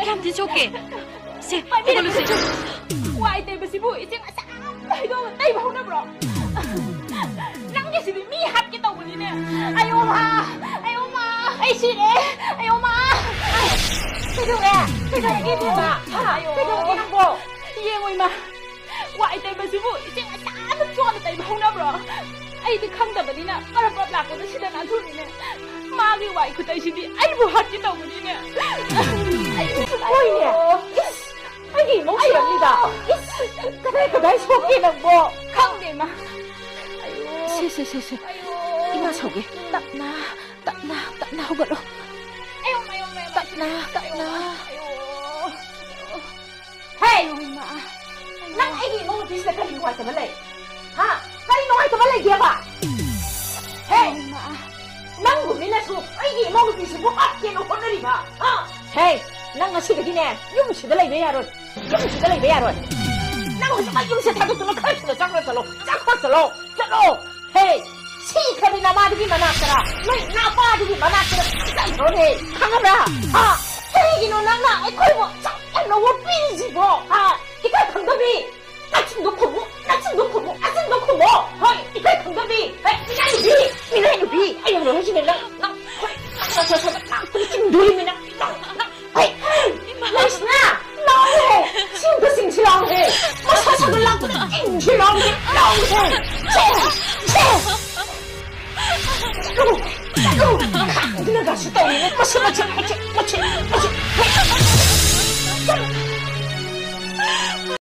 ꯀꯌꯥꯝꯗꯤ ꯁꯣꯛꯀꯦ? ꯁꯦ, ꯄꯥꯏꯕꯤꯔꯛꯑꯣ ꯍꯧꯒꯠꯂꯨꯁꯦ. ꯋꯥꯏ ꯇꯩꯕꯁꯤꯕꯨ ꯏꯆꯦ ꯉꯁꯥꯏ ꯍꯩꯗꯣꯛꯑꯒ ꯇꯩꯕ ꯍꯧꯅꯕ꯭ꯔꯣ? ꯅꯪꯒꯤꯁꯤꯗꯤ ꯃꯤ ꯍꯥꯠꯀꯦ ꯇꯧꯕꯅꯤꯅꯦ. ꯑꯌꯣꯃꯥ! ꯑꯌꯣꯃꯥ! ꯑꯩ ꯁꯤꯔꯦ! ꯑꯌꯣꯃꯥ! ꯀꯩꯗꯧꯔꯦ? ꯀꯩꯗꯧꯔꯒꯦ ꯏꯕꯦꯝꯃ? ꯀꯩꯗꯧꯔꯒꯦ ꯅꯪꯕꯣ? ꯌꯦꯡꯉꯣ ꯏꯃꯥ. ꯋꯥꯏ ꯇꯩꯕꯁꯤꯕꯨ ꯏꯆꯦ ꯉꯁꯥꯏꯅ ꯆꯣꯟꯅ ꯇꯩꯕ ꯍꯧꯅꯕ꯭ꯔꯣ? ꯑꯩꯗꯤ ꯈꯪꯗꯕꯅꯤꯅ ꯄꯔꯞ ꯄꯔꯞ ꯂꯥꯛꯄꯗ ꯁꯤꯗ ꯅꯥꯟꯊꯨꯔꯤꯅꯦ. ꯃꯥꯒꯤ ꯋꯥꯏ ꯈꯨꯇꯩꯁꯤꯗꯤ ꯑꯩꯕꯨ ꯍꯥꯠꯀꯦ ꯇꯧꯕꯅꯤꯅꯦ. ꯍꯣꯏꯅꯦ. ꯏꯁ! ꯑꯩꯒꯤ ꯏꯃꯧ ꯁꯤꯔꯝꯅꯤꯗ. ꯏꯁ! ꯀꯗꯥꯏ ꯁꯣꯛꯀꯦ ꯅꯪꯕꯣ? ꯈꯪꯗꯦ ꯏꯃꯥ. ꯁꯦ. 이마 속에 따나 호걸로. 따나. 헤이! 난 애기 이모가 비슷해 가지고 왔단 말래. 빨리 너한테 말래 얘봐. 헤이! 난 고민해서 애기 이모가 비슷해 뽑았기는 오늘이 봐. 헤이! 난 가시기네. 용시들 레이베야로. 난 정말 용시 타도록 칼치로 장난으로 짝박스로. 헤이! 시카리 나마르기 만났더라. 너희 나빠르기 만났더라. 짱로네. 강하라. 헤이기는 나나 에코이고 짱 너무 삐지고. 이까 강답이 나침 놓고 뭐 아침 놓고 뭐. 이까 강답이 미나이비 아이고 하시네 나 지금 노리면 나이스나 나오해 지금도 싱치라오해 뭐 사석을 놔두고 싱치라오해 나오해 나가 수도 없네. 뭐지.